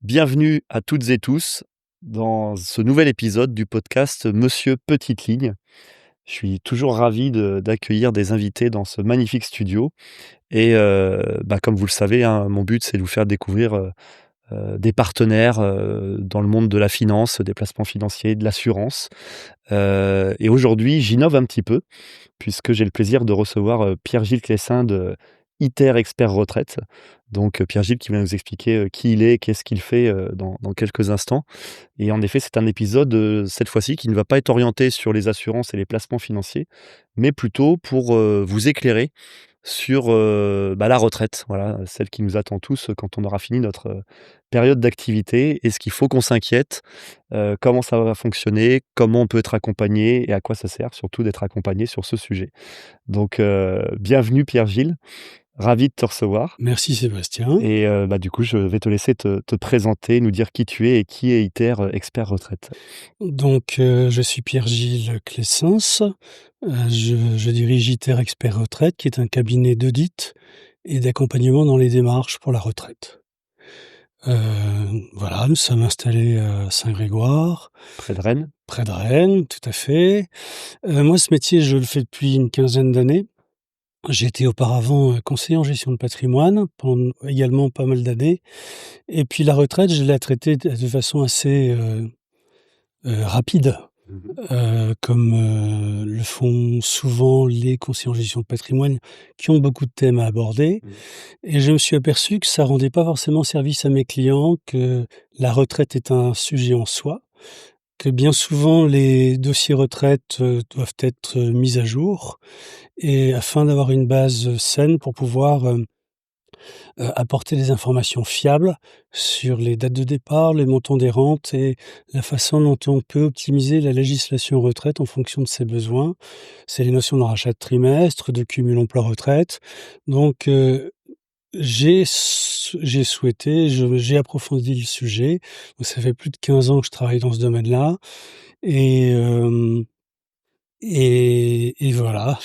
Bienvenue à toutes et tous dans ce nouvel épisode du podcast Monsieur Petite Ligne. Je suis toujours ravi d'accueillir des invités dans ce magnifique studio et comme vous le savez, hein, mon but c'est de vous faire découvrir, des partenaires, dans le monde de la finance, des placements financiers, de l'assurance. Et aujourd'hui, j'innove un petit peu puisque j'ai le plaisir de recevoir, Pierre-Gilles Clessin de ITER Expert Retraite. Donc, Pierre-Gilles qui va nous expliquer, qui il est, qu'est-ce qu'il fait, dans quelques instants. Et en effet, c'est un épisode, cette fois-ci, qui ne va pas être orienté sur les assurances et les placements financiers, mais plutôt pour, vous éclairer sur, la retraite, voilà, celle qui nous attend tous, quand on aura fini notre, période d'activité. Est-ce qu'il faut qu'on s'inquiète? Comment ça va fonctionner? Comment on peut être accompagné? Et à quoi ça sert surtout d'être accompagné sur ce sujet? Donc, bienvenue Pierre-Gilles, ravi de te recevoir Merci Sébastien. et du coup, je vais te laisser te présenter, nous dire qui tu es et qui est ITER, Expert Retraite. Donc, je suis Pierre-Gilles Clessens. Je dirige ITER Expert Retraite, qui est un cabinet d'audit et d'accompagnement dans les démarches pour la retraite. Voilà, nous sommes installés à Saint-Grégoire, Près de Rennes? près de Rennes, tout à fait. Moi, ce métier, je le fais depuis une quinzaine d'années. J'ai été auparavant, conseiller en gestion de patrimoine pendant également pas mal d'années, et puis la retraite, je l'ai traitée de façon assez, rapide. Mmh. Comme, le font souvent les conseillers en gestion de patrimoine qui ont beaucoup de thèmes à aborder, Mmh. et je me suis aperçu que ça rendait pas forcément service à mes clients, que la retraite est un sujet en soi, que bien souvent les dossiers retraite, doivent être, mis à jour, et afin d'avoir une base, saine pour pouvoir, apporter des informations fiables sur les dates de départ, les montants des rentes et la façon dont on peut optimiser la législation retraite en fonction de ses besoins. C'est les notions de rachat de trimestre, de cumul emploi-retraite. Donc, j'ai souhaité, j'ai approfondi le sujet. Donc ça fait plus de 15 ans que je travaille dans ce domaine-là, et hem et voilà.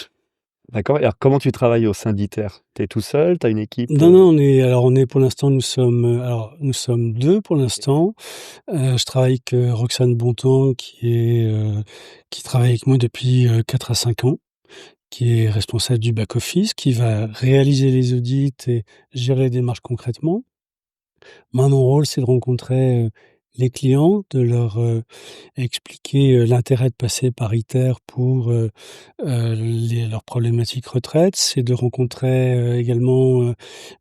D'accord, et alors comment tu travailles au sein d'ITER? Tu es tout seul? Tu as une équipe, Non, on est pour l'instant, nous sommes 2 pour l'instant. Je travaille avec, Roxane Bontemps qui travaille avec moi depuis, 4 à 5 ans, qui est responsable du back office, qui va réaliser les audits et gérer les démarches concrètement. Moi, mon rôle, c'est de rencontrer, les clients, de leur, expliquer, l'intérêt de passer par ITER pour, leurs problématiques retraite. C'est de rencontrer, également,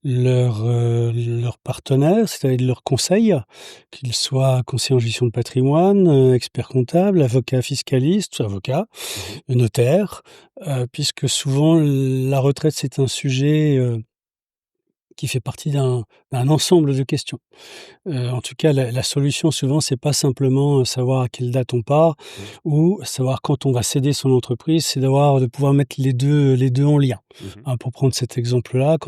leurs partenaires, c'est-à-dire leurs conseils, qu'ils soient conseillers en gestion de patrimoine, experts comptables, avocats fiscalistes, avocats, mmh. notaires, puisque souvent la retraite, c'est un sujet, qui fait partie d'un ensemble de questions. En tout cas, la solution souvent, c'est pas simplement, savoir à quelle date on part Mmh. ou savoir quand on va céder son entreprise, c'est de pouvoir mettre les 2 en lien. Mmh. Hein, pour prendre cet exemple-là,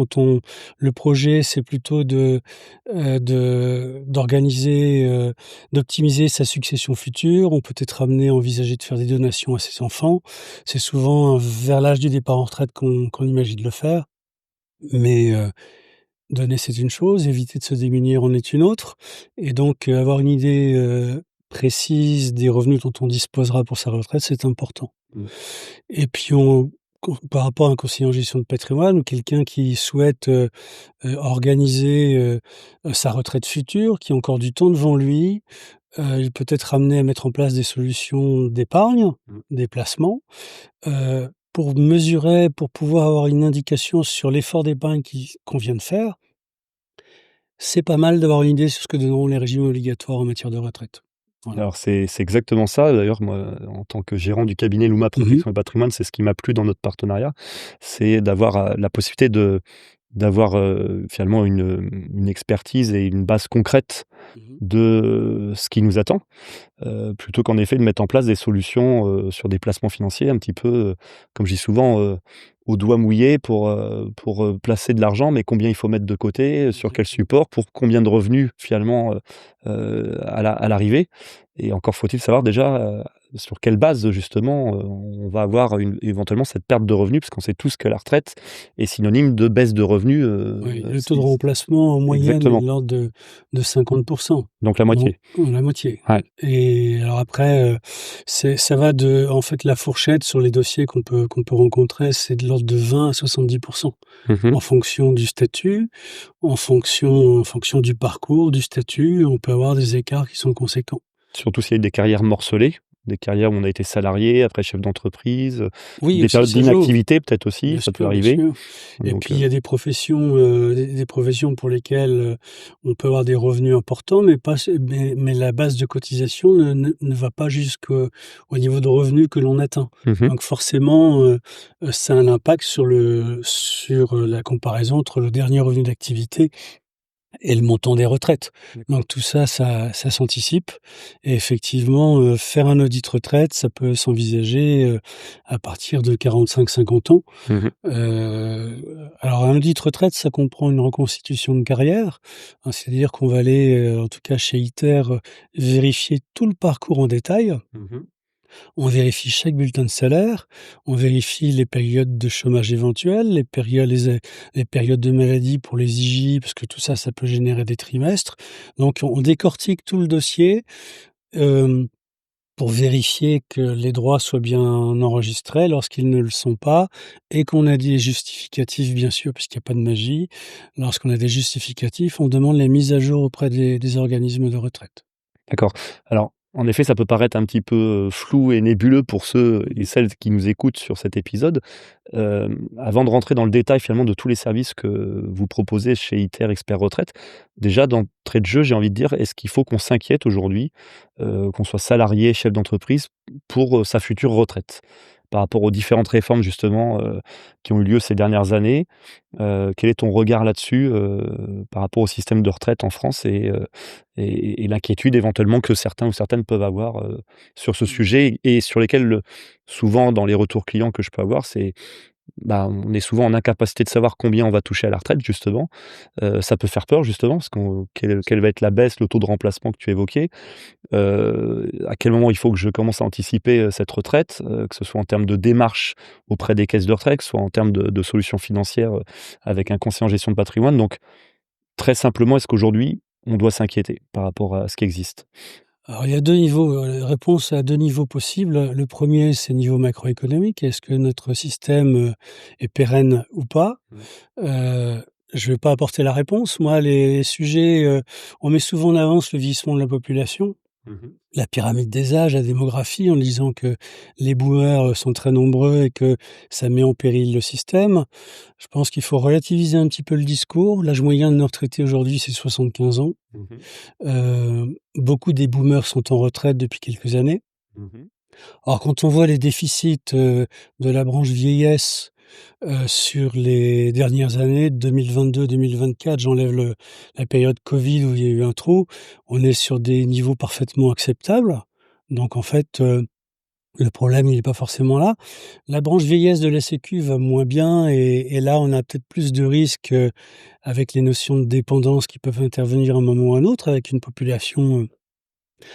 le projet, c'est plutôt d'organiser, d'optimiser sa succession future. On peut être amené à envisager de faire des donations à ses enfants. C'est souvent vers l'âge du départ en retraite qu'on imagine de le faire, mais donner, c'est une chose, éviter de se démunir en est une autre, et donc avoir une idée, précise des revenus dont on disposera pour sa retraite, c'est important. Mmh. Et puis par rapport à un conseiller en gestion de patrimoine ou quelqu'un qui souhaite, organiser, sa retraite future, qui a encore du temps devant lui, il peut être amené à mettre en place des solutions d'épargne, Mmh. des placements, pour pouvoir avoir une indication sur l'effort d'épargne qu'on vient de faire. C'est pas mal d'avoir une idée sur ce que donneront les régimes obligatoires en matière de retraite. Voilà. Alors c'est exactement ça. D'ailleurs, moi, en tant que gérant du cabinet Luma Mmh mh. Protection et Patrimoine, c'est ce qui m'a plu dans notre partenariat. C'est d'avoir, la possibilité d'avoir, finalement une expertise et une base concrète Mmh. de ce qui nous attend, plutôt qu'en effet de mettre en place des solutions, sur des placements financiers un petit peu, comme je dis souvent, au doigt mouillé pour, placer de l'argent. Mais combien il faut mettre de côté, sur Mmh. quel support, pour combien de revenus finalement, à l'arrivée? Et encore faut-il savoir déjà, sur quelle base justement, on va avoir éventuellement cette perte de revenus? Parce qu'on sait tous que la retraite est synonyme de baisse de revenus, Oui, le taux de si remplacement en moyenne est de exactement, l'ordre de 50. donc la Donc moitié. la moitié. Ouais. Et alors après, ça va de en fait, la fourchette sur les dossiers qu'on peut rencontrer, c'est de l'ordre de 20 à 70 Mmh. en fonction du statut, en fonction du parcours, du statut, on peut avoir des écarts qui sont conséquents. Surtout s'il y a eu des carrières morcelées, des carrières où on a été salarié, après chef d'entreprise, Oui, des aussi, périodes ça joue. d'inactivité peut-être aussi, Bien ça peut sûr, bien arriver. sûr. Et Donc puis il y a des professions pour lesquelles, on peut avoir des revenus importants, mais pas mais la base de cotisation ne va pas jusqu'au niveau de revenus que l'on atteint. mmh. Donc forcément, ça a un impact sur la comparaison entre le dernier revenu d'activité et le montant des retraites. D'accord. Donc tout ça, ça s'anticipe et effectivement, faire un audit retraite, ça peut s'envisager, à partir de 45-50 ans. Mmh. Alors un audit retraite, ça comprend une reconstitution de carrière, hein, c'est-à-dire qu'on va aller, en tout cas chez ITER, vérifier tout le parcours en détail. Mmh. On vérifie chaque bulletin de salaire, on vérifie les périodes de chômage éventuelles, les périodes de maladie pour les IJ, parce que tout ça, ça peut générer des trimestres. Donc on décortique tout le dossier, hem, pour vérifier que les droits soient bien enregistrés lorsqu'ils ne le sont pas et qu'on a des justificatifs, bien sûr, puisqu'il y a pas de magie. Lorsqu'on a des justificatifs, on demande les mises à jour auprès des organismes de retraite. D'accord. Alors, en effet, ça peut paraître un petit peu, flou et nébuleux pour ceux et Mmh. celles qui nous écoutent sur cet épisode. Avant de rentrer dans le détail finalement de tous les services que vous proposez chez ITER Expert Retraite, déjà d'entrée de jeu, j'ai envie de dire, est-ce qu'il faut qu'on s'inquiète aujourd'hui, qu'on soit salarié, chef d'entreprise, pour, sa future retraite? Par rapport aux différentes réformes justement, qui ont eu lieu ces dernières années, quel est ton regard là-dessus, par rapport au système de retraite en France et l'inquiétude éventuellement que certains ou certaines peuvent avoir, sur ce Mmh. sujet et sur lesquels, souvent dans les retours clients que je peux avoir, c'est, bah, on est souvent en incapacité de savoir combien on va toucher à la retraite justement. Ça peut faire peur justement parce qu'on quelle va être la baisse, le taux de remplacement que tu évoquais? À quel moment il faut que je commence à anticiper, cette retraite, que ce soit en termes de démarches auprès des caisses de retraite, que ce soit en termes de solutions financières, avec un conseiller en gestion de patrimoine. Donc très simplement, est-ce qu'aujourd'hui, on doit s'inquiéter par rapport à ce qui existe? Alors il y a 2 niveaux, réponse à 2 niveaux possibles. Le premier, c'est niveau macroéconomique. Est-ce que notre système, est pérenne ou pas? Mmh. Je ne vais pas apporter la réponse. Moi, les sujets, on met souvent en avance le vieillissement de la population, Mmh. la pyramide des âges, la démographie, en disant que les boomers, sont très nombreux et que ça met en péril le système. Je pense qu'il faut relativiser un petit peu le discours. L'âge moyen de nos retraités aujourd'hui, c'est 75 ans. Mmh. Beaucoup des boomers sont en retraite depuis quelques années. Mmh. Alors quand on voit les déficits, de la branche vieillesse, sur les dernières années, 2022-2024, j'enlève la période Covid où il y a eu un trou, on est sur des niveaux parfaitement acceptables. Donc en fait, le problème, il est pas forcément là. La branche vieillesse de la sécu va moins bien et là, on a peut-être plus de risques, avec les notions de dépendance qui peuvent intervenir à un moment ou à un autre, avec une population,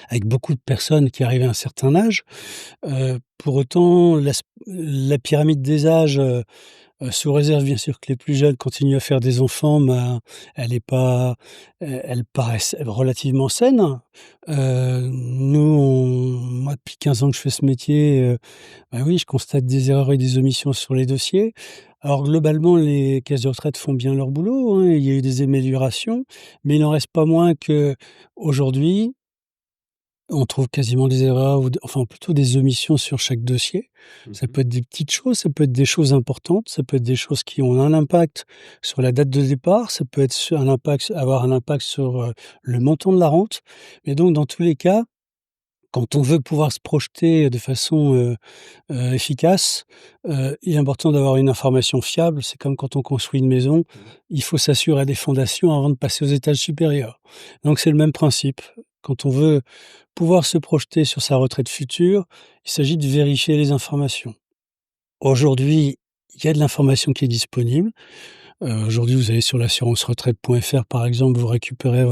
avec beaucoup de personnes qui arrivent à un certain âge. Pour autant, la pyramide des âges, sous réserve bien sûr que les plus jeunes continuent à faire des enfants, ben, elle est pas elle paraît relativement saine. Nous, moi depuis 15 ans que je fais ce métier, bah, oui, je constate des erreurs et des omissions sur les dossiers. Alors globalement, les caisses de retraite font bien leur boulot, hein, il y a eu des améliorations, mais il n'en reste pas moins qu'aujourd'hui, on trouve quasiment des erreurs ou enfin plutôt des omissions sur chaque dossier. Ça Mmh. peut être des petites choses, ça peut être des choses importantes, ça peut être des choses qui ont un impact sur la date de départ, ça peut être avoir un impact sur, le montant de la rente. Mais donc dans tous les cas, quand on veut pouvoir se projeter de façon, efficace, il est important d'avoir une information fiable. C'est comme quand on construit une maison, Mmh. il faut s'assurer des fondations avant de passer aux étages supérieurs. Donc c'est le même principe. Quand on veut pouvoir se projeter sur sa retraite future, il s'agit de vérifier les informations. Aujourd'hui, il y a de l'information qui est disponible. Aujourd'hui, vous allez sur l'assurance-retraite.fr, par exemple, vous récupérez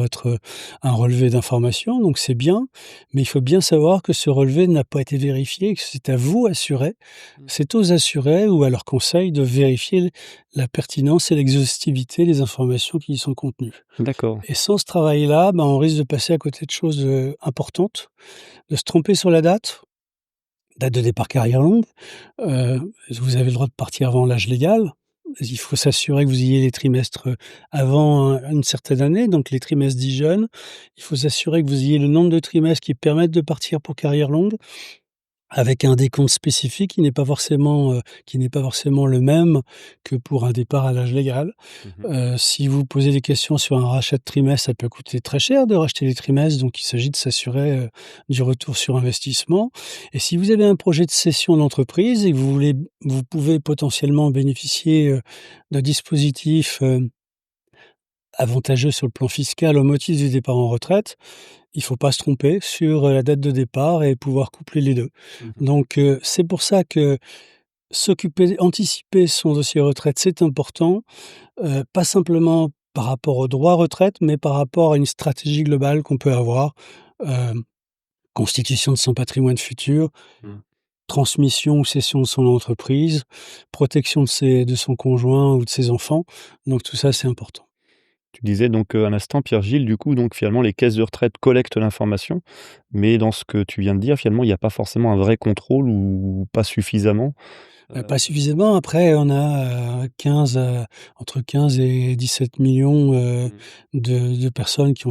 un relevé d'informations, donc c'est bien, mais il faut bien savoir que ce relevé n'a pas été vérifié, que c'est à vous, assurés, Mmh. c'est aux assurés ou à leur conseil de vérifier la pertinence et l'exhaustivité des informations qui y sont contenues. D'accord. Et sans ce travail-là, on risque de passer à côté de choses, importantes, de se tromper sur la date de départ carrière longue. Vous avez le droit de partir avant l'âge légal. Il faut s'assurer que vous ayez les trimestres, avant une certaine année, donc les trimestres dits jeunes. Il faut s'assurer que vous ayez le nombre de trimestres qui permettent de partir pour carrière longue. Avec un décompte spécifique qui n'est pas forcément le même que pour un départ à l'âge légal. Mmh. Si vous posez des questions sur un rachat de trimestres, ça peut coûter très cher de racheter des trimestres, donc il s'agit de s'assurer, du retour sur investissement. Et si vous avez un projet de cession d'entreprise et que vous pouvez potentiellement bénéficier, d'un dispositif, avantageux sur le plan fiscal au motif du départ en retraite, il faut pas se tromper sur, la date de départ et pouvoir coupler les 2. Mmh. Donc c'est pour ça que anticiper son dossier retraite, c'est important, pas simplement par rapport au droit retraite, mais par rapport à une stratégie globale qu'on peut avoir, hem, constitution de son patrimoine futur, Mmh. transmission ou cession de son entreprise, protection de son conjoint ou de ses enfants, donc tout ça, c'est important. Tu disais donc, à l'instant, Pierre-Gilles, du coup, donc finalement, les caisses de retraite collectent l'information, mais dans ce que tu viens de dire, finalement, il y a pas forcément un vrai contrôle ou pas suffisamment. Pas suffisamment. Après, on a, entre 15 et 17 millions Mmh. de personnes qui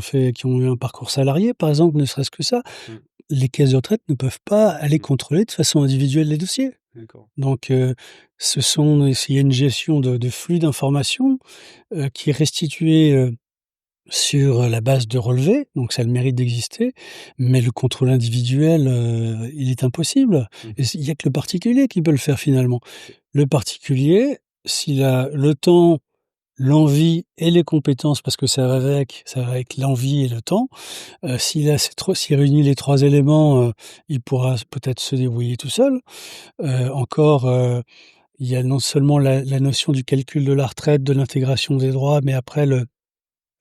ont eu un parcours salarié, par exemple, ne serait-ce que ça. Mmh. Les caisses de retraite ne peuvent pas aller Mmh. contrôler de façon individuelle les dossiers. D'accord. Donc, il y a une gestion de flux d'informations, qui est restituée, sur la base de relevés, donc ça a le mérite d'exister, mais le contrôle individuel, il est impossible Mmh. et il y a que le particulier qui peut le faire finalement. OK. Le particulier, s'il a le temps, l'envie et les compétences, parce que ça va avec l'envie et le temps, s'il réunit les 3 éléments, il pourra peut-être se débrouiller tout seul. Encore, il y a non seulement la notion du calcul de la retraite, de l'intégration des droits, mais après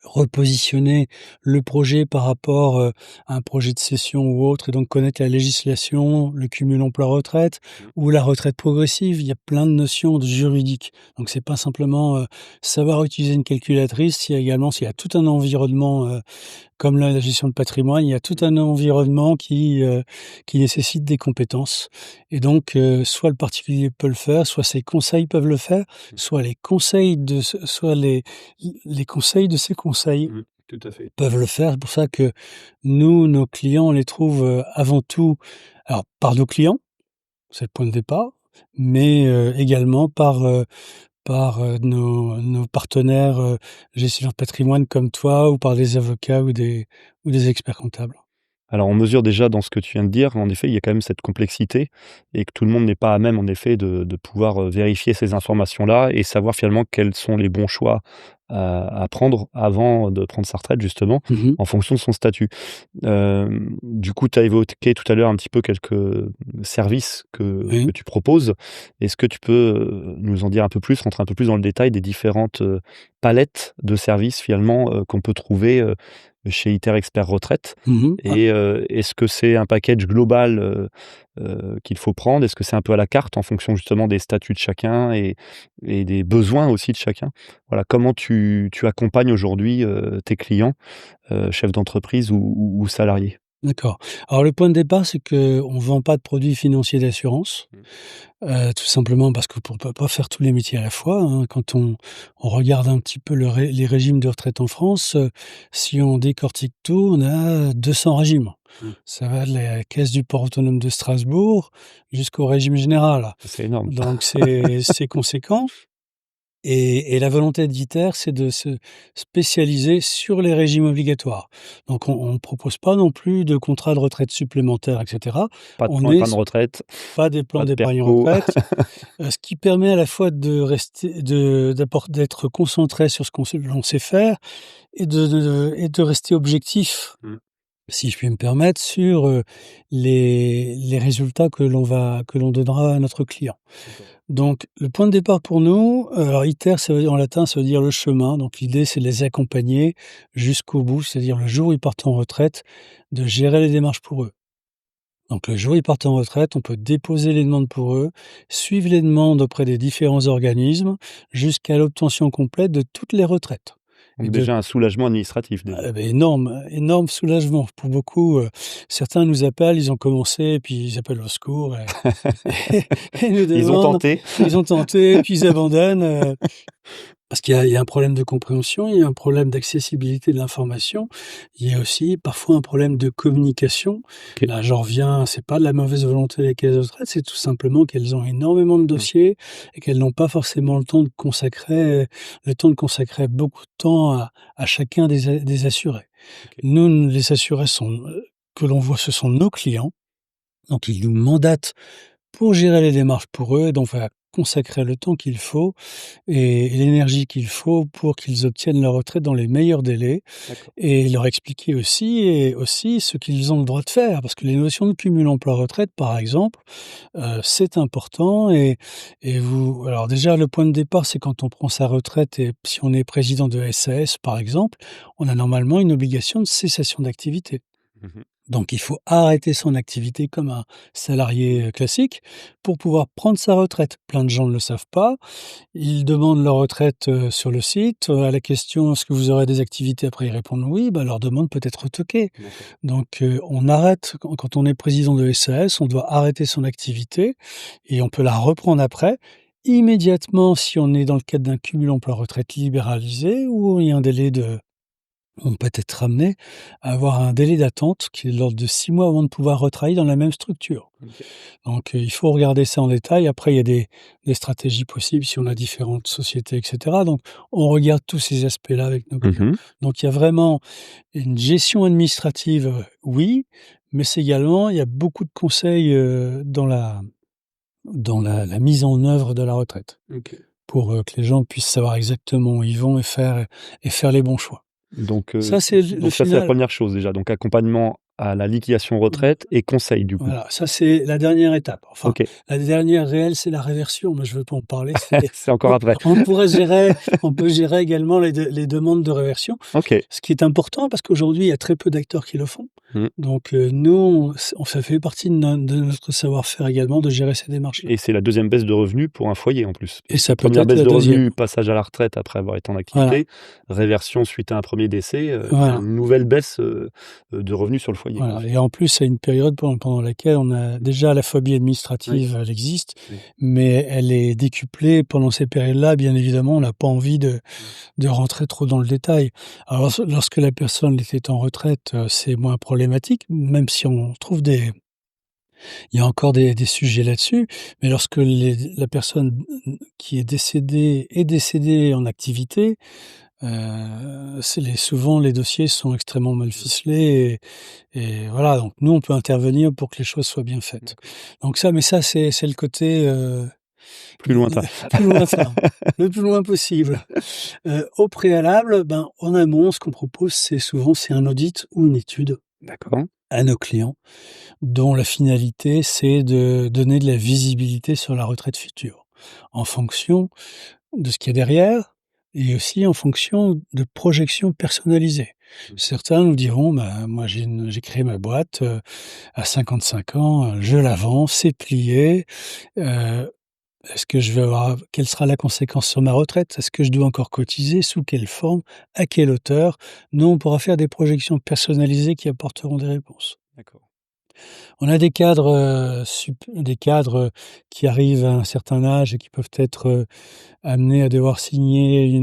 repositionner le projet par rapport, à un projet de cession ou autre et donc connaître la législation, le cumul emploi-retraite Mmh. ou la retraite progressive. Il y a plein de notions de juridiques. Donc c'est pas simplement, savoir utiliser une calculatrice, il y a également s'il y a tout un environnement, comme la gestion de patrimoine, il y a tout Mmh. un environnement qui nécessite des compétences et donc soit le particulier peut le faire, soit ses conseils peuvent le faire, Mmh. soit les conseils de ses conseils Mmh. Tout à fait. peuvent le faire. C'est pour ça que nous, nos clients, on les trouve, avant tout, alors par nos clients, c'est le point de départ, mais également par nos partenaires, gestionnaires de patrimoine comme toi ou par des avocats ou des experts comptables. Alors, on mesure déjà dans ce que tu viens de dire, en effet, il y a quand même cette complexité et que tout le monde n'est pas à même, en effet, de pouvoir, vérifier ces informations-là et savoir finalement quels sont les bons choix à prendre avant de prendre sa retraite, justement, Mmh mh. en fonction de son statut. Du coup, tu as évoqué tout à l'heure un petit peu quelques services que Oui. tu proposes. Est-ce que tu peux, nous en dire un peu plus, rentrer un peu plus dans le détail des différentes, palettes de services finalement, qu'on peut trouver, chez Iter Expert Retraite? Mmh mh. Ah, Et est-ce que c'est un package global, qu'il faut prendre? Est-ce que c'est un peu à la carte en fonction justement des statuts de chacun et des besoins aussi de chacun? Voilà, comment tu accompagnes aujourd'hui, tes clients, chefs d'entreprise ou salariés? d'accord. Alors le point de départ, c'est qu'on ne vend pas de produits financiers d'assurance. Mmh. Tout simplement parce que pour ne pas faire tous les métiers à la fois, hein. Quand on regarde un petit peu les régimes de retraite en France, si on décortique tout, on a 200 régimes. Mmh. Ça va de la Caisse du port autonome de Strasbourg jusqu'au régime général. C'est énorme. Donc c'est conséquent. Et la volonté d'ITER, c'est de se spécialiser sur les régimes obligatoires. Donc on ne propose pas non plus de contrat de retraite supplémentaire et cetera. Pas de On plan épargne est retraite, pas des plans pas de d'épargne perco. retraite, ce qui permet à la fois d'être concentré sur ce l'on sait faire et de rester objectif. Mmh. si je puis me permettre, sur, les résultats que l'on donnera à notre client. D'accord. Donc le point de départ pour nous, alors iter, ça veut dire en latin, ça veut dire le chemin. Donc l'idée, c'est de les accompagner jusqu'au bout, c'est-à-dire le jour où ils partent en retraite, de gérer les démarches pour eux. Donc le jour où ils partent en retraite, on peut déposer les demandes pour eux, suivre les demandes auprès des différents organismes, jusqu'à l'obtention complète de toutes les retraites et Donc de déjà un soulagement administratif déjà. énorme, énorme soulagement pour beaucoup, certains nous appellent, ils ont commencé et puis ils appellent au secours et et nous Ils ont demandent, tenté. ils ont tenté, puis ils abandonnent, parce qu'il y a un problème de compréhension, il y a un problème d'accessibilité de l'information. Il y a aussi parfois un problème de communication. OK. Là, j'en reviens, c'est pas de la mauvaise volonté des caisses de retraite, c'est tout simplement qu'elles ont énormément de Mmh. dossiers et qu'elles n'ont pas forcément le temps de consacrer beaucoup de temps à chacun des assurés. OK. Nous, les assurés que l'on voit, ce sont nos clients, donc ils nous mandatent pour gérer les démarches pour eux, donc on va consacrer le temps qu'il faut et l'énergie qu'il faut pour qu'ils obtiennent leur retraite dans les meilleurs délais D'accord. et leur expliquer aussi ce qu'ils ont le droit de faire. Parce que les notions de cumul emploi-retraite, par exemple, c'est important et vous alors déjà le point de départ, c'est quand on prend sa retraite et si on est président de SAS, par exemple, on a normalement une obligation de cessation d'activité. Mmh. Donc il faut arrêter son activité comme un salarié, classique pour pouvoir prendre sa retraite. Plein de gens ne le savent pas. Ils demandent leur retraite, sur le site, à la question: «Est-ce que vous aurez des activités?» après ils répondent: «Oui», bah, leur demande peut être retoquée. D'accord. Donc on arrête quand on est président de SAS, on doit arrêter son activité et on peut la reprendre après, immédiatement si on est dans le cadre d'un cumul emploi-retraite libéralisé où il y a un délai de on peut être amené à avoir un délai d'attente qui est de l'ordre de 6 mois avant de pouvoir retravailler dans la même structure. OK. Donc, il faut regarder ça en détail. Après, il y a des stratégies possibles si on a différentes sociétés et cetera. Donc, on regarde tous ces aspects-là avec nos clients. Mmh. Donc, il y a vraiment une gestion administrative, oui, mais c'est également il y a beaucoup de conseils, dans la mise en œuvre de la retraite OK. pour, que les gens puissent savoir exactement où ils vont et faire les bons choix. Donc Ça, c'est le donc ça, c'est la final. première chose déjà, donc accompagnement à la liquidation retraite et conseil du coup? Voilà, ça c'est la dernière étape. Enfin, OK. la dernière réelle, c'est la réversion, mais je veux pas en parler, c'est C'est encore après. on peut gérer également les demandes de réversion. OK. Ce qui est important parce qu'aujourd'hui, il y a très peu d'acteurs qui le font. Mmh. Donc, nous, ça fait partie de notre savoir-faire également de gérer ces démarches-là Et c'est la deuxième baisse de revenus pour un foyer en plus. et Parce que ça peut première être baisse la de deuxième. revenus, passage à la retraite après avoir été en Voilà, activité, réversion suite à un premier décès, voilà. une nouvelle baisse, de revenus sur le foyer quoi, Voilà et en plus, c'est une période pendant laquelle on a déjà la phobie oui, administrative, elle existe, oui. mais elle est décuplée pendant ces périodes-là. Bien évidemment, on n'a pas envie Mmh. de rentrer trop dans le détail. Alors lorsque la personne était en retraite, c'est moins problématique, même si on trouve il y a encore des sujets là-dessus, mais lorsque la personne qui est décédée en activité, souvent les dossiers sont extrêmement mal ficelés et voilà, donc nous, on peut intervenir pour que les choses soient bien faites. D'accord. Donc ça mais ça, c'est le côté, Plus lointain. plus lointain, le plus loin possible. Au préalable, ben, en amont, ce qu'on propose, c'est un audit ou une étude D'accord. à nos clients, dont la finalité, c'est de donner de la visibilité sur la retraite future, en fonction de ce qu'il y a derrière et aussi en fonction de projections personnalisées. Mmh. Certains nous diront: «Bah, moi j'ai créé ma boîte, à 55 ans, je la vends, c'est plié, heu, est-ce que je vais avoir quelle sera la conséquence sur ma retraite? Est-ce que je dois encore cotiser? Sous quelle forme? À quelle hauteur?» Nous, on pourra faire des projections personnalisées qui apporteront des réponses. D'accord. On a des cadres qui arrivent à un certain âge et qui peuvent être, amenés à devoir signer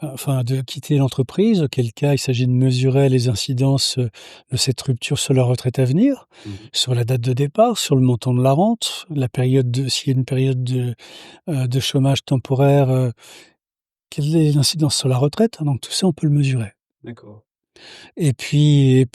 enfin de quitter l'entreprise, auquel cas il s'agit de mesurer les incidences, de cette rupture sur leur retraite à venir, Mmh mh. sur la date de départ, sur le montant de la rente, s'il y a une période de chômage temporaire, quelle est l'incidence sur la retraite? Donc tout ça, on peut le mesurer. D'accord. Et puis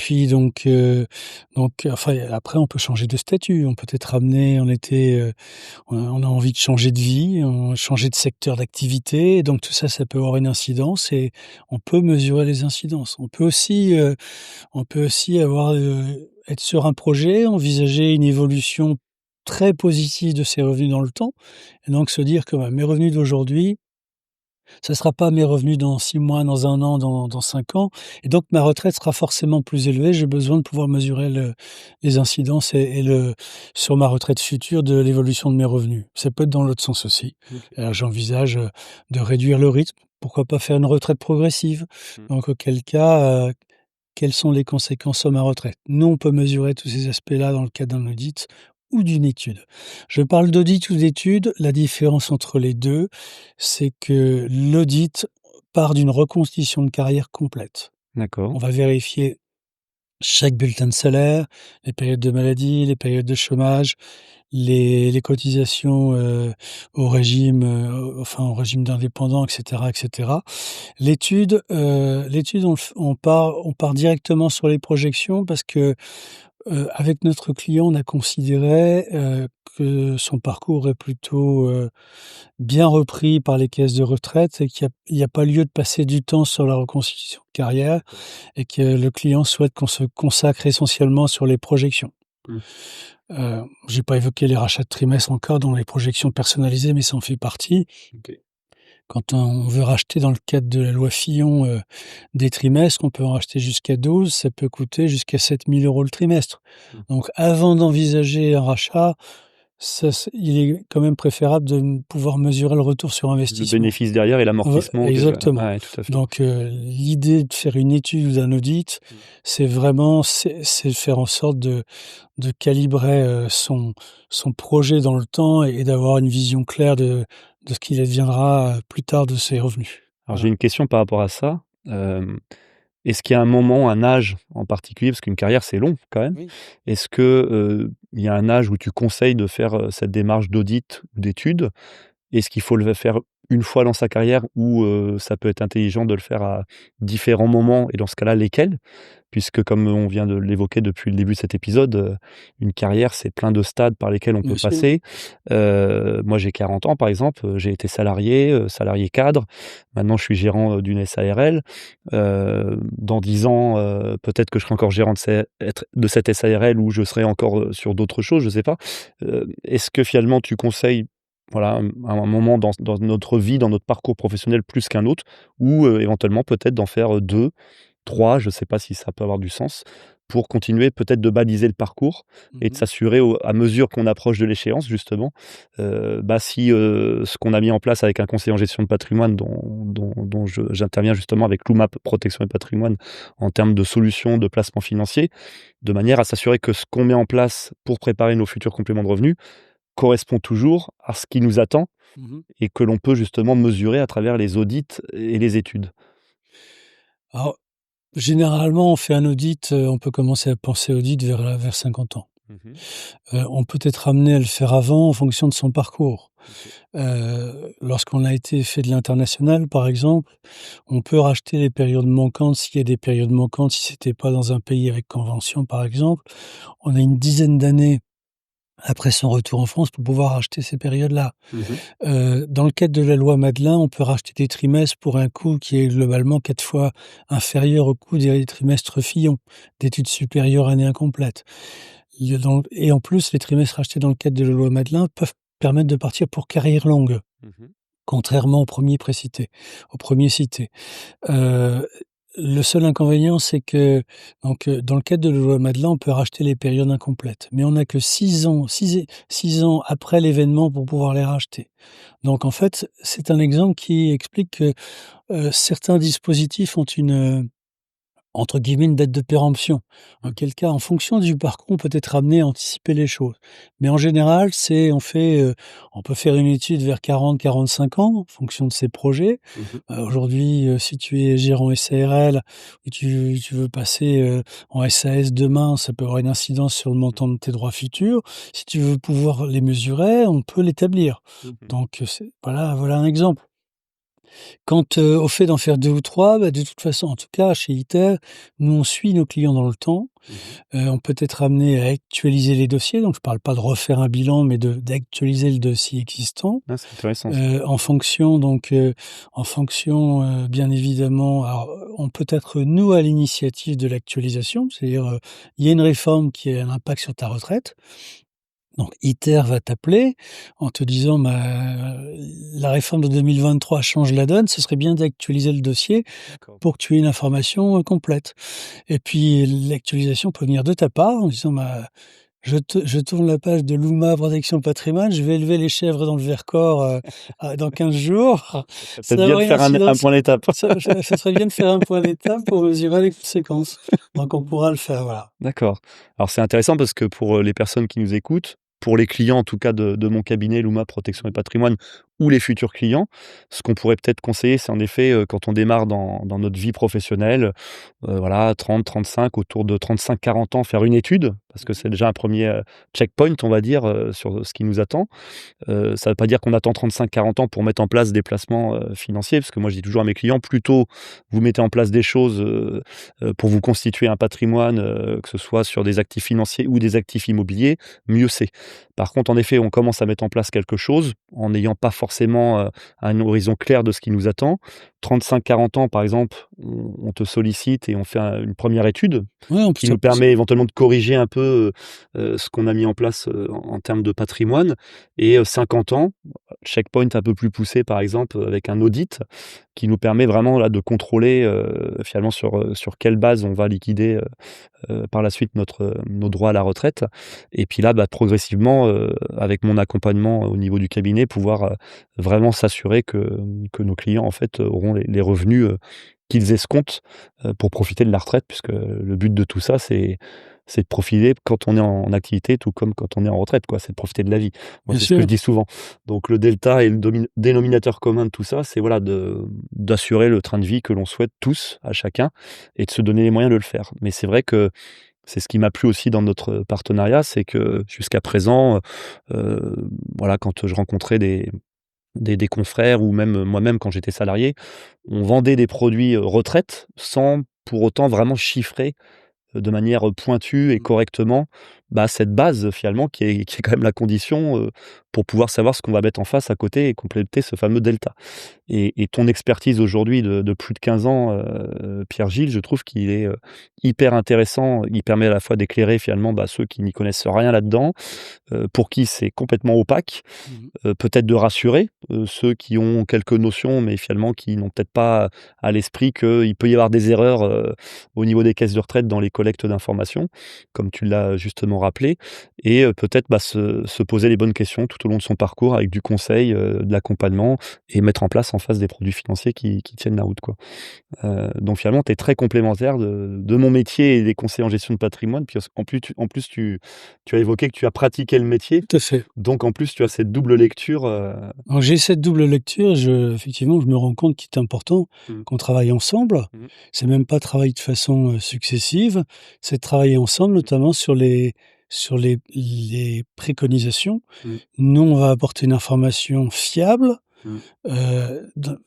enfin, après on peut changer de statut. On peut être amené, on a envie de changer de vie, changer de secteur d'activité, donc tout ça, ça peut avoir une incidence et on peut mesurer les incidences. On peut aussi être sur un projet, envisager une évolution très positive de ses revenus dans le temps et donc se dire que, bah, mes revenus d'aujourd'hui, ça sera pas mes revenus dans 6 mois, dans 1 an, dans 5 ans et donc ma retraite sera forcément plus élevée. J'ai besoin de pouvoir mesurer les incidences sur ma retraite future de l'évolution de mes revenus. Ça peut être dans l'autre sens aussi. OK. Alors j'envisage, de réduire le rythme. Pourquoi pas faire une retraite progressive? Mmh. Donc auquel cas, quelles sont les conséquences sur ma retraite? Nous, on peut mesurer tous ces aspects-là dans le cadre d'un audit ou d'une étude. Je parle d'audit ou d'étude, la différence entre les 2, c'est que l'audit part d'une reconstitution de carrière complète. D'accord. On va vérifier chaque bulletin de salaire, les périodes de maladie, les périodes de chômage, les cotisations, au régime d'indépendant et cetera et cetera. L'étude, on part directement sur les projections parce que, avec notre client, on a considéré, que son parcours est plutôt, bien repris par les caisses de retraite et qu'il y a pas lieu de passer du temps sur la reconstitution de carrière D'accord. et que le client souhaite qu'on se consacre essentiellement sur les projections. Mmh. J'ai pas évoqué les rachats de trimestres encore dans les projections personnalisées, mais ça en fait partie. OK. Quand on veut racheter dans le cadre de la loi Fillon, des trimestres, on peut en racheter jusqu'à 12, ça peut coûter jusqu'à 7 000 € le trimestre. Mmh. Donc avant d'envisager un rachat, il est quand même préférable de pouvoir mesurer le retour sur Le investissement. bénéfice derrière et l'amortissement que Exactement. ouais, tout à fait. Donc l'idée de faire une étude ou d'un audit, Mmh. c'est faire en sorte de calibrer, son projet dans le temps et d'avoir une vision claire de ce qu'il adviendra, plus tard de ses revenus. Alors j'ai Voilà. une question par rapport à ça. Est-ce qu'il y a un moment, un âge en particulier, parce qu'une carrière c'est long quand même. Oui. Est-ce que, il y a un âge où tu conseilles de faire, cette démarche d'audit ou d'étude? Est-ce qu'il faut le faire une fois dans sa carrière ou, ça peut être intelligent de le faire à différents moments et dans ce cas-là, lesquels? Puisque comme on vient de l'évoquer depuis le début de cet épisode, une carrière, c'est plein de stades par lesquels on peut Bien sûr. passer. Moi, j'ai 40 ans, par exemple, j'ai été salarié, salarié cadre. Maintenant, je suis gérant, d'une SARL. Dans 10 ans, peut-être que je serai encore gérant de cette SARL ou je serai encore, sur d'autres choses, je sais pas. Est-ce que finalement tu conseilles, voilà, à un moment dans notre vie, dans notre parcours professionnel plus qu'un autre ou, éventuellement peut-être d'en faire, 2, 3, je ne sais pas si ça peut avoir du sens, pour continuer peut-être de baliser le parcours et de Mmh. s'assurer à mesure qu'on approche de l'échéance justement, bah, si, ce qu'on a mis en place avec un conseiller en gestion de patrimoine dont j'interviens justement avec l'UMAP Protection et Patrimoine en termes de solutions de placement financier, de manière à s'assurer que ce qu'on met en place pour préparer nos futurs compléments de revenus correspond toujours à ce qui nous attend Mmh. et que l'on peut justement mesurer à travers les audits et les études. Alors, généralement, on fait un audit, on peut commencer à penser audit vers 50 ans. Mmh. On peut être amené à le faire avant en fonction de son parcours. OK. Lorsqu'on a été fait de l'international, par exemple, on peut racheter les périodes manquantes s'il y a des périodes manquantes, si c'était pas dans un pays avec convention, par exemple. On a une dizaine d'années après son retour en France pour pouvoir racheter ces périodes-là. Mmh. Dans le cadre de la loi Madelin, on peut racheter des trimestres pour un coût qui est globalement 4 fois inférieur au coût des trimestres Fillon, d'études supérieures année incomplète. Il y a donc et en plus, les trimestres rachetés dans le cadre de la loi Madelin peuvent permettre de partir pour carrière longue, Mmh. contrairement au premier cité. Heu, le seul inconvénient, c'est que dans le cadre de la loi Madelin, on peut racheter les périodes incomplètes, mais on n'a que 6 ans après l'événement pour pouvoir les racheter. Donc en fait, c'est un exemple qui explique que, certains dispositifs ont entre guillemets, «une date de péremption». Mmh. Auquel cas, en fonction du parcours, on peut être amené à anticiper les choses. Mais en général, on peut faire une étude vers 40-45 ans, en fonction de ses projets. Mmh. Aujourd'hui, si tu es gérant SARL et tu veux passer, en SAS demain, ça peut avoir une incidence sur le montant de tes droits futurs. Si tu veux pouvoir les mesurer, on peut l'établir. Mmh. Donc, voilà un exemple. Au fait d'en faire 2 ou 3, bah, de toute façon, en tout cas chez ITER, nous on suit nos clients dans le temps. Mmh. On peut être amené à actualiser les dossiers, donc je parle pas de refaire un bilan, mais d'actualiser le dossier existant, Ah, c'est intéressant ça. en fonction donc, bien évidemment alors, on peut être nous à l'initiative de l'actualisation, c'est-à-dire, il y a une réforme qui a un impact sur ta retraite. Donc ITER va t'appeler en te disant: «Bah, la réforme de 2023 change la donne, ce serait bien d'actualiser le dossier D'accord. pour que tu aies une information, complète». Et puis l'actualisation peut venir de ta part en disant: «Bah, je tourne la page de l'UMA protection patrimoine, je vais élever les chèvres dans le Vercors, dans 15 jours. Ça serait peut-être Ça va bien de avoir une faire un incidence, point d'étape. ça serait bien de faire un point d'étape pour mesurer les conséquences». Donc on pourra le faire, voilà. D'accord. Alors c'est intéressant parce que pour, les personnes qui nous écoutent, pour les clients en tout cas de mon cabinet Luma Protection et Patrimoine ou les futurs clients, ce qu'on pourrait peut-être conseiller, c'est en effet, quand on démarre dans notre vie professionnelle, voilà 30-35, autour de 35-40 ans, faire une étude, parce que c'est déjà un premier checkpoint on va dire, sur ce qui nous attend. Ça ne veut pas dire qu'on attend 35-40 ans pour mettre en place des placements, financiers, parce que moi je dis toujours à mes clients: «Plus tôt vous mettez en place des choses, pour vous constituer un patrimoine, que ce soit sur des actifs financiers ou des actifs immobiliers, mieux c'est». Par contre, en effet, on commence à mettre en place quelque chose en n'ayant pas forcément, un horizon clair de ce qui nous attend. 35-40 ans, par exemple, on te sollicite et on fait une première étude Ouais, on peut qui nous permet éventuellement de corriger un peu, ce qu'on a mis en place, en termes de patrimoine et 50 ans, checkpoint un peu plus poussé, par exemple, avec un audit qui nous permet vraiment là de contrôler, finalement sur quelle base on va liquider, par la suite nos droits à la retraite et puis là, bah, progressivement, avec mon accompagnement au niveau du cabinet, pouvoir, vraiment s'assurer que nos clients, en fait, auront les revenus, qu'ils escomptent, pour profiter de la retraite puisque le but de tout ça, c'est de profiter quand on est en activité, tout comme quand on est en retraite, quoi. C'est de profiter de la vie. Moi, bien c'est ce que je sûr. dis souvent. Donc le delta et le dénominateur commun de tout ça, c'est voilà d'assurer le train de vie que l'on souhaite tous, à chacun et de se donner les moyens de le faire. Mais c'est vrai que c'est ce qui m'a plu aussi dans notre partenariat, c'est que jusqu'à présent, heu, voilà, quand je rencontrais des confrères ou même moi-même quand j'étais salarié, on vendait des produits, retraite sans pour autant vraiment chiffrer de manière, pointue et correctement, bah, cette base finalement qui est quand même la condition, pour pouvoir savoir ce qu'on va mettre en face à côté et compléter ce fameux delta. Et ton expertise aujourd'hui de plus de 15 ans, Pierre-Gilles, je trouve qu'il est, hyper intéressant. Il permet à la fois d'éclairer finalement, bah, ceux qui n'y connaissent rien là-dedans, pour qui c'est complètement opaque, Mmh. peut-être de rassurer, ceux qui ont quelques notions, mais finalement qui n'ont peut-être pas à l'esprit qu'il peut y avoir des erreurs, au niveau des caisses de retraite dans les collectes d'informations, comme tu l'as justement rappelé et peut-être, bah, se poser les bonnes questions tout au long de son parcours avec du conseil, de l'accompagnement et mettre en place en face des produits financiers qui tiennent la route, quoi. Donc finalement, tu es très complémentaire de mon métier et des conseillers en gestion de patrimoine. Puis en plus, tu as évoqué que tu as pratiqué le métier, Tout à fait. donc en plus, tu as cette double lecture, Alors j'ai cette double lecture, effectivement, je me rends compte qu'il est important mmh, qu'on travaille ensemble. mmh, C'est même pas travailler de façon, successive, c'est de travailler ensemble, notamment sur les préconisations. mmh, Nous, on va apporter une information fiable, mmh, de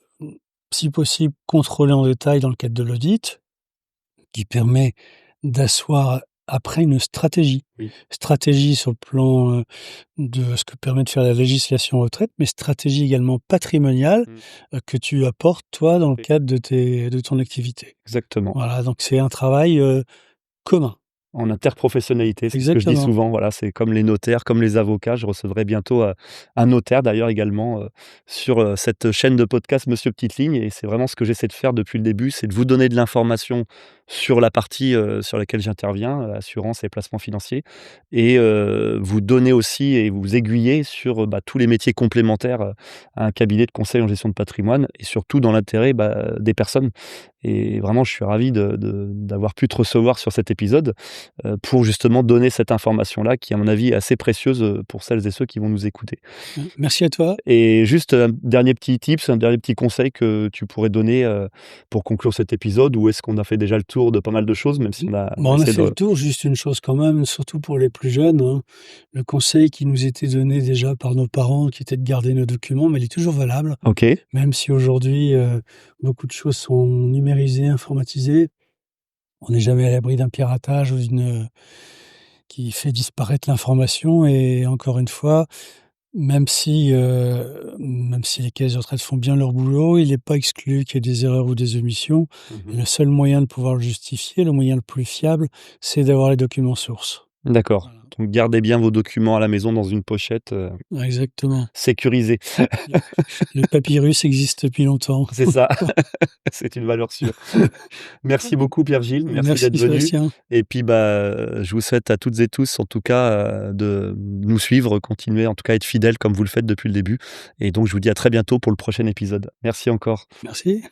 si possible contrôlée en détail dans le cadre de l'audit, qui permet d'asseoir après une stratégie. oui, Stratégie sur le plan, de ce que permet de faire la législation retraite, mais stratégie également patrimoniale, mmh, que tu apportes toi dans le oui, cadre de ton activité. exactement. Voilà, donc c'est un travail, commun. En interprofessionnalité, c'est ce que je dis Exactement. souvent, voilà, c'est comme les notaires, comme les avocats. Je recevrai bientôt, un notaire d'ailleurs également, sur, cette chaîne de podcast Monsieur Petite Ligne et c'est vraiment ce que j'essaie de faire depuis le début, c'est de vous donner de l'information sur la partie, sur laquelle j'interviens, assurance et placements financiers et vous donner aussi et vous aiguiller sur, bah, tous les métiers complémentaires, à un cabinet de conseil en gestion de patrimoine et surtout dans l'intérêt, bah, des personnes et vraiment je suis ravi d'avoir pu te recevoir sur cet épisode, pour justement donner cette information-là qui, à mon avis, est assez précieuse, pour celles et ceux qui vont nous écouter. Merci à toi. Et juste un dernier petit tips, un dernier petit conseil que tu pourrais donner, pour conclure cet épisode? Ou est-ce qu'on a fait déjà le tour de pas mal de choses, même si on a On a essayé fait le de... tour, juste une chose quand même, surtout pour les plus jeunes, hein. Le conseil qui nous était donné déjà par nos parents, qui était de garder nos documents, mais il est toujours valable, OK, même si aujourd'hui, beaucoup de choses sont numérisées, informatisées. On n'est jamais à l'abri d'un piratage ou qui fait disparaître l'information et encore une fois, même si les caisses de retraite font bien leur boulot, il n'est pas exclu qu'il y ait des erreurs ou des omissions. mmh. Le seul moyen de pouvoir le justifier, le moyen le plus fiable, c'est d'avoir les documents sources. D'accord. Voilà, Donc gardez bien vos documents à la maison dans une pochette, exactement. sécurisée. Le papyrus existe depuis longtemps. C'est ça, c'est une valeur sûre. Merci beaucoup Pierre-Gilles, merci Merci d'être venu, Sébastien. et puis, je vous souhaite à toutes et tous, en tout cas, de nous suivre, continuer en tout cas à être fidèles comme vous le faites depuis le début, et donc je vous dis à très bientôt pour le prochain épisode. Merci encore. Merci.